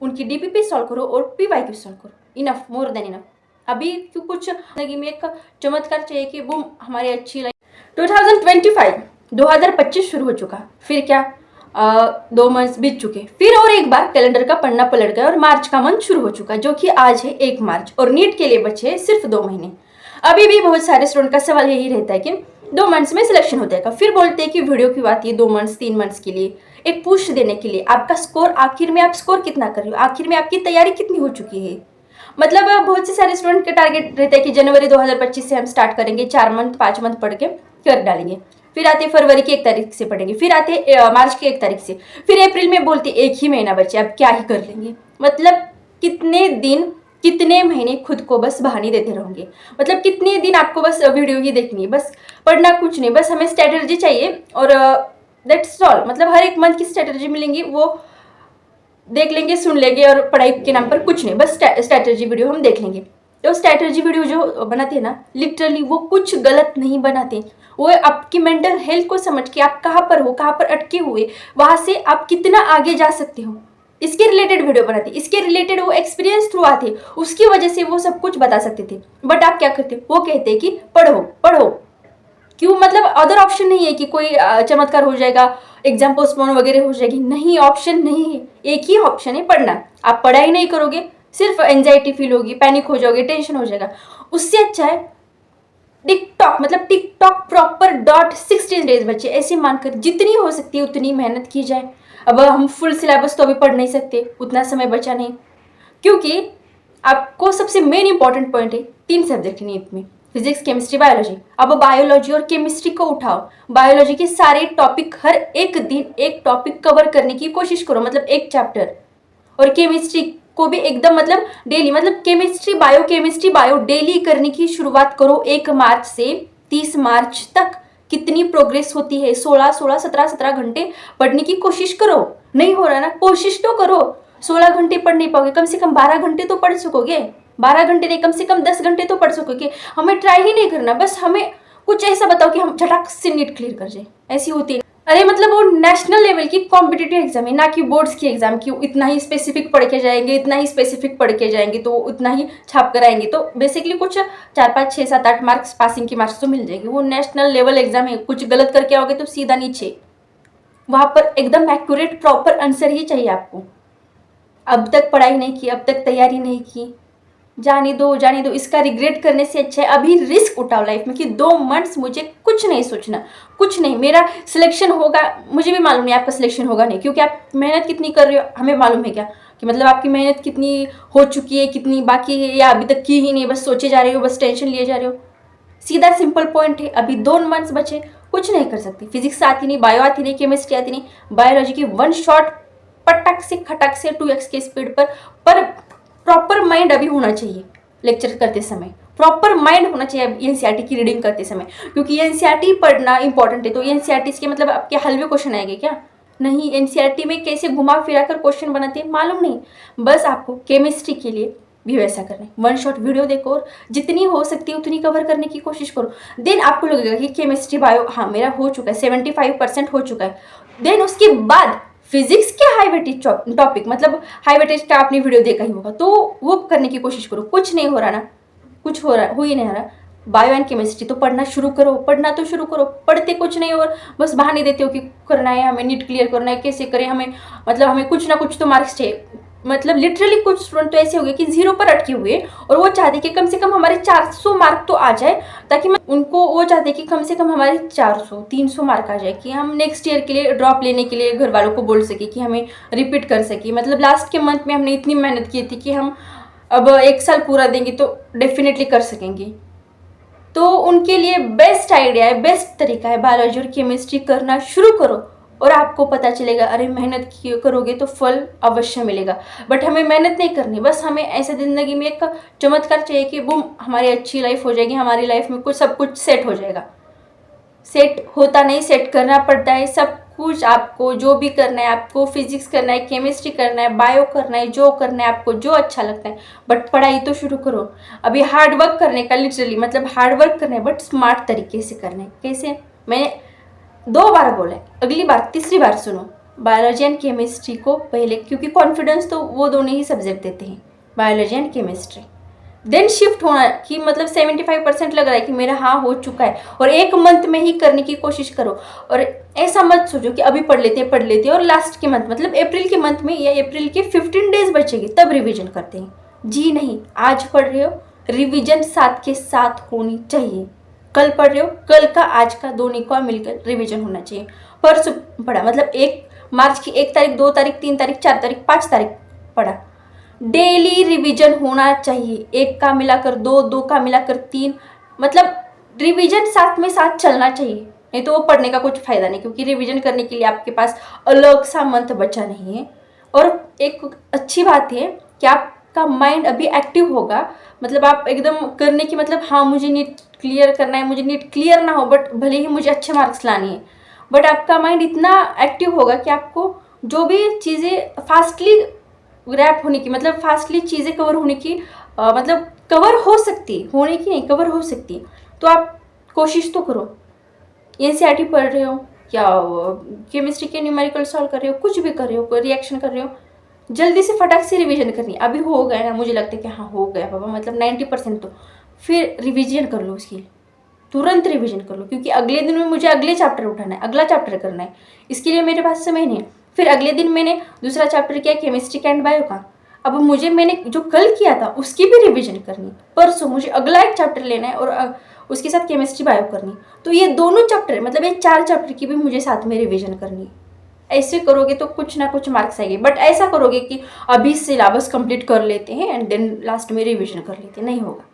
उनकी DPP solve करो और पीवाईक्यू सॉल्व करो। Enough, more than enough. अभी क्यों कुछ जिंदगी में एक चमत्कार चाहिए कि बूम हमारी अच्छी लाइफ। 2025 शुरू हो चुका, फिर क्या 2 मंथ्स बीत चुके, फिर और एक बार कैलेंडर का पन्ना पलट गया और मार्च का मंथ शुरू हो चुका, जो कि आज है 1 मार्च, और नीट के लिए बचे सिर्फ 2 महीने। अभी भी बहुत सारे स्टूडेंट का सवाल यही रहता है कि 2 मंथ्स में सिलेक्शन हो जाएगा। फिर बोलते हैं कि वीडियो क्यों आती है 2 मंथ्स 3 मंथ्स के लिए, एक पुश देने के लिए। आपका स्कोर, आखिर में आप स्कोर कितना कर रहे हो, आखिर में आपकी तैयारी कितनी हो चुकी है। मतलब बहुत से सारे स्टूडेंट का टारगेट रहता है कि जनवरी 2025 से हम स्टार्ट करेंगे, 4 मंथ 5 मंथ पढ़ के कर डालेंगे। फिर आते फरवरी की 1 तारीख से पढ़ेंगे, फिर आते मार्च की 1 तारीख से, फिर अप्रैल में बोलते 1 ही महीना बचे, अब क्या ही कर लेंगे। मतलब कितने दिन, कितने महीने खुद को बस बहाने देते रहोगे। मतलब कितने दिन आपको बस वीडियो ही देखनी है, बस पढ़ना कुछ नहीं, बस हमें स्ट्रेटजी चाहिए और दैट्स ऑल। मतलब हर एक मंथ की स्ट्रेटजी मिलेंगी, वो देख लेंगे, सुन लेंगे, और पढ़ाई के नाम पर कुछ नहीं, बस स्ट्रेटजी वीडियो हम देख लेंगे। तो स्ट्रेटजी वीडियो जो बनाते हैं ना, लिटरली वो कुछ गलत नहीं बनाते। वो आपकी मेंटल हेल्थ को समझ के आप कहाँ पर हो, कहाँ पर अटके हुए, वहां से आप कितना आगे जा सकते हो, इसके रिलेटेड वीडियो बनाते, इसके रिलेटेड वो एक्सपीरियंस थ्रू आते, उसकी वजह से वो सब कुछ बता सकते थे। बट आप क्या करते, वो कहते हैं कि पढ़ो पढ़ो। क्यों? मतलब अदर ऑप्शन नहीं है कि कोई चमत्कार हो जाएगा, एग्जाम पोस्टपोन वगैरह हो जाएगी, नहीं, ऑप्शन नहीं है, एक ही ऑप्शन है, पढ़ना। आप पढ़ाई नहीं करोगे, सिर्फ एंजाइटी फील होगी, पैनिक हो जाओगे, टेंशन हो जाएगा। उससे अच्छा है टिकटॉक, मतलब टिकटॉक प्रॉपर डॉट 16 डेज बचे, ऐसे मानकर जितनी हो सकती है उतनी मेहनत की जाए। अब हम फुल सिलेबस तो अभी पढ़ नहीं सकते, उतना समय बचा नहीं, क्योंकि आपको सबसे मेन इंपॉर्टेंट पॉइंट है 3 सब्जेक्ट नीट में, फिजिक्स केमिस्ट्री बायोलॉजी। अब बायोलॉजी और केमिस्ट्री को उठाओ, बायोलॉजी के सारे टॉपिक हर एक दिन एक टॉपिक कवर करने की कोशिश करो, मतलब एक चैप्टर। और केमिस्ट्री को भी एकदम मतलब डेली, मतलब केमिस्ट्री बायो डेली करने की शुरुआत करो 1 मार्च से 30 मार्च तक। कितनी प्रोग्रेस होती है, 17 घंटे पढ़ने की कोशिश करो। नहीं हो रहा ना, कोशिश तो करो। 16 घंटे पढ़ नहीं पाओगे, कम से कम 12 घंटे तो पढ़ सकोगे। 12 घंटे नहीं, कम से कम 10 घंटे तो पढ़ सकोगे। हमें ट्राई ही नहीं करना, बस हमें कुछ ऐसा बताओ कि हम झटक से नीट क्लियर कर जाए, ऐसी होती है। अरे मतलब वो नेशनल लेवल की कॉम्पिटिटिव एग्जाम है, ना कि बोर्ड्स की एग्जाम की। इतना ही स्पेसिफिक पढ़ के जाएंगे, इतना ही स्पेसिफिक पढ़ के जाएंगे तो उतना ही छाप कर आएंगे, तो बेसिकली कुछ 4 5 6 7 8 मार्क्स, पासिंग की मार्क्स तो मिल जाएगी। वो नेशनल लेवल एग्जाम है, कुछ गलत करके आओगे तो सीधा नीचे। वहां पर एकदम एक्यूरेट प्रॉपर आंसर ही चाहिए आपको। अब तक पढ़ाई नहीं की, अब तक तैयारी नहीं की, जाने दो जाने दो। इसका रिग्रेट करने से अच्छा है अभी रिस्क उठाओ लाइफ में कि 2 मंथ्स मुझे कुछ नहीं सोचना, कुछ नहीं, मेरा सिलेक्शन होगा। मुझे भी मालूम नहीं आपका सिलेक्शन होगा नहीं, क्योंकि आप मेहनत कितनी कर रहे हो हमें मालूम है क्या, कि मतलब आपकी मेहनत कितनी हो चुकी है, कितनी बाकी है, या अभी तक की ही नहीं, बस सोचे जा रहे हो, बस टेंशन लिए जा रहे हो। सीधा सिंपल पॉइंट है, अभी 2 मंथ्स बचे, कुछ नहीं कर सकते। फिजिक्स आती नहीं, बायो आती नहीं, केमिस्ट्री आती नहीं, बायोलॉजी की 1 शॉट पटक से खटक से 2x की स्पीड पर प्रॉपर माइंड अभी होना चाहिए। लेक्चर करते समय प्रॉपर माइंड होना चाहिए एनसीईआरटी की रीडिंग करते समय, क्योंकि एनसीईआरटी पढ़ना इंपॉर्टेंट है। तो एनसीईआरटी के मतलब आपके हलवे क्वेश्चन आएंगे क्या? नहीं, एनसीईआरटी में कैसे घुमा फिरा कर क्वेश्चन बनाते हैं मालूम नहीं। बस आपको केमिस्ट्री के लिए भी वैसा करना है, 1 शॉट वीडियो देखो और जितनी हो सकती है उतनी कवर करने की कोशिश करो। देन आपको लगेगा कि केमिस्ट्री बायो हाँ मेरा हो चुका है, 75% हो चुका है। देन उसके बाद फिजिक्स के हाई वेटेज टॉपिक, मतलब हाई वेटेज का आपने वीडियो देखा ही होगा, तो वो करने की कोशिश करो। कुछ नहीं हो रहा ना, कुछ हो ही नहीं रहा, बायो एंड केमिस्ट्री तो पढ़ना शुरू करो, पढ़ना तो शुरू करो। पढ़ते कुछ नहीं और बस बहाने देते हो कि करना है, हमें नीट क्लियर करना है, कैसे करें, हमें मतलब हमें कुछ ना कुछ तो मार्क्स चाहिए। मतलब लिटरली कुछ स्टूडेंट तो ऐसे हो गए कि 0 पर अटके हुए, और वो चाहते कि कम से कम हमारे 400 मार्क तो आ जाए, ताकि उनको वो चाहते कि कम से कम हमारे 400 300 मार्क आ जाए, कि हम नेक्स्ट ईयर के लिए ड्रॉप लेने के लिए घर वालों को बोल सके, कि हमें रिपीट कर सके। मतलब लास्ट के मंथ में हमने इतनी मेहनत की थी कि हम अब 1 साल पूरा देंगे तो डेफिनेटली कर सकेंगे। तो उनके लिए बेस्ट आइडिया है, बेस्ट तरीका है, बायोलॉजी और केमिस्ट्री करना शुरू करो और आपको पता चलेगा, अरे मेहनत करोगे तो फल अवश्य मिलेगा। बट हमें मेहनत नहीं करनी, बस हमें ऐसे ज़िंदगी में एक चमत्कार चाहिए कि बूम हमारी अच्छी लाइफ हो जाएगी, हमारी लाइफ में कुछ सब कुछ सेट हो जाएगा। सेट होता नहीं, सेट करना पड़ता है सब कुछ। आपको जो भी करना है, आपको फिजिक्स करना है, केमिस्ट्री करना है, बायो करना है, जो करना है आपको, जो अच्छा लगता है, बट पढ़ाई तो शुरू करो। अभी हार्ड वर्क करने का, लिटरली मतलब हार्ड वर्क करना है, बट स्मार्ट तरीके से करना है। कैसे? मैंने 2 बार बोला है, अगली बार तीसरी बार सुनो। बायोलॉजी एंड केमिस्ट्री को पहले, क्योंकि कॉन्फिडेंस तो वो दोनों ही सब्जेक्ट देते हैं, biology and chemistry. Then shift होना कि मतलब 75% लग रहा है कि मेरा हाँ हो चुका है, और एक मंथ में ही करने की कोशिश करो। और ऐसा मत सोचो कि अभी पढ़ लेते हैं और लास्ट के मंथ मतलब अप्रैल के मंथ में या अप्रैल के 15 डेज बचेगी तब रिवीजन करते हैं। जी नहीं, आज पढ़ रहे हो, रिवीजन साथ के साथ होनी चाहिए। कल पढ़ रहे हो, कल का आज का दोनों का मिलकर रिवीजन होना चाहिए। परसों पढ़ा मतलब 1 मार्च की 1 तारीख, 2 तारीख, 3 तारीख, 4 तारीख, 5 तारीख पढ़ा। डेली रिवीजन होना चाहिए, 1 का मिलाकर 2, 2 का मिलाकर 3, मतलब रिवीजन साथ में साथ चलना चाहिए। नहीं तो वो पढ़ने का कुछ फायदा नहीं, क्योंकि रिवीजन करने के लिए आपके पास अलग सा मंथ बचा नहीं है। और एक अच्छी बात है कि आपका माइंड अभी एक्टिव होगा, मतलब आप एकदम करने की मतलब हाँ मुझे नीट क्लियर करना है, मुझे नीट क्लियर ना हो बट भले ही मुझे अच्छे मार्क्स लानी है, बट आपका माइंड इतना एक्टिव होगा कि आपको जो भी चीज़ें फास्टली ग्रैप होने की, मतलब फास्टली चीज़ें कवर होने की मतलब कवर हो सकती, होने की नहीं, कवर हो सकती। तो आप कोशिश तो करो। एनसीईआरटी पढ़ रहे हो या केमिस्ट्री के न्यूमेरिकल सॉल्व कर रहे हो, कुछ भी कर रहे हो, कोई रिएक्शन कर रहे हो, जल्दी से फटाक से रिवीजन करनी है। अभी हो गया ना, मुझे लगता है कि हाँ हो गया बाबा, मतलब 90%, तो फिर रिवीजन कर लो उसकी, तुरंत रिवीजन कर लो, क्योंकि अगले दिन में मुझे अगले चैप्टर उठाना है, अगला चैप्टर करना है, इसके लिए मेरे पास समय नहीं है। फिर अगले दिन मैंने दूसरा चैप्टर किया केमिस्ट्री का एंड बायो का, अब मुझे मैंने जो कल किया था उसकी भी रिवीजन करनी, परसों मुझे अगला एक चैप्टर लेना है और उसके साथ केमिस्ट्री बायो करनी। तो ये दोनों चैप्टर मतलब ये 4 चैप्टर की भी मुझे साथ में रिवीजन करनी है। ऐसे करोगे तो कुछ ना कुछ मार्क्स आएंगे, बट ऐसा करोगे कि अभी सिलेबस कंप्लीट कर लेते हैं एंड देन लास्ट में रिवीजन कर लेते हैं, नहीं होगा।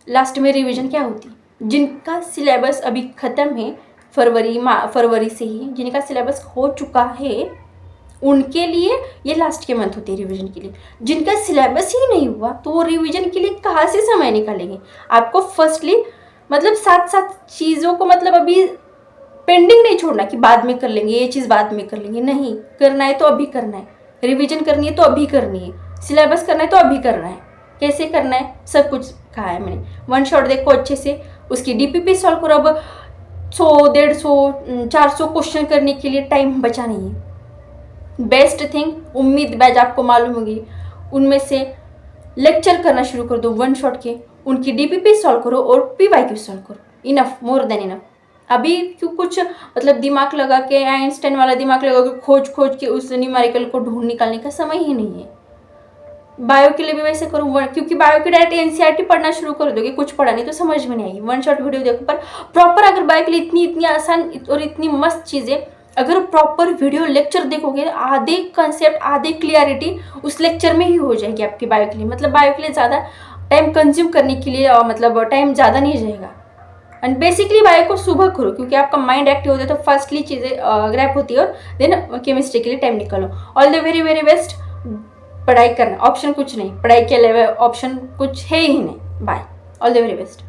लास्ट में रिवीजन क्या होती है, जिनका सिलेबस अभी ख़त्म है फरवरी से ही जिनका सिलेबस हो चुका है उनके लिए ये लास्ट के मंथ होते हैं रिवीजन के लिए। जिनका सिलेबस ही नहीं हुआ तो वो रिवीजन के लिए कहाँ से समय निकालेंगे। आपको फर्स्टली मतलब साथ साथ चीज़ों को मतलब अभी पेंडिंग नहीं छोड़ना कि बाद में कर लेंगे, ये चीज़ बाद में कर लेंगे, नहीं, करना है तो अभी करना है। रिवीजन करनी है तो अभी करनी है, सिलेबस करना है तो अभी करना है। कैसे करना है सब कुछ कहा है मैंने, वन शॉट देखो अच्छे से, उसकी डीपीपी सॉल्व करो। अब 100, 150, 400 क्वेश्चन करने के लिए टाइम बचा नहीं है। बेस्ट थिंग उम्मीद बैच आपको मालूम होगी, उनमें से लेक्चर करना शुरू कर दो वन शॉट के, उनकी डीपीपी सॉल्व करो और पीवाईक्यू सॉल्व करो, इनफ, मोर देन इनफ। अभी क्यों कुछ मतलब दिमाग लगा के आइंस्टाइन वाला दिमाग लगा के खोज के उस न्यूमेरिकल को ढूंढ निकालने का समय ही नहीं है। बायो के लिए भी वैसे करूँ, क्योंकि बायो की डायरेक्ट एनसीईआरटी पढ़ना शुरू कर दोगे, कुछ पढ़ा नहीं तो समझ में नहीं आएगी। वन शॉट वीडियो देखो, पर प्रॉपर अगर बायो के लिए इतनी आसान और इतनी मस्त चीज़ें, अगर प्रॉपर वीडियो लेक्चर देखोगे, आधे कंसेप्ट, आधे क्लियरिटी उस लेक्चर में ही हो जाएगी आपकी बायो के लिए। मतलब बायो के लिए ज़्यादा टाइम कंज्यूम करने के लिए मतलब टाइम ज़्यादा नहीं जाएगा। एंड बेसिकली बायो को सुबह करो, क्योंकि आपका माइंड एक्टिव होता है, तो फर्स्टली चीज़ें ग्रैप होती है, और देन केमिस्ट्री के लिए टाइम निकालो। All the very very best. पढ़ाई करना ऑप्शन कुछ नहीं, पढ़ाई के अलावा ऑप्शन कुछ है ही नहीं। Bye, all the very best.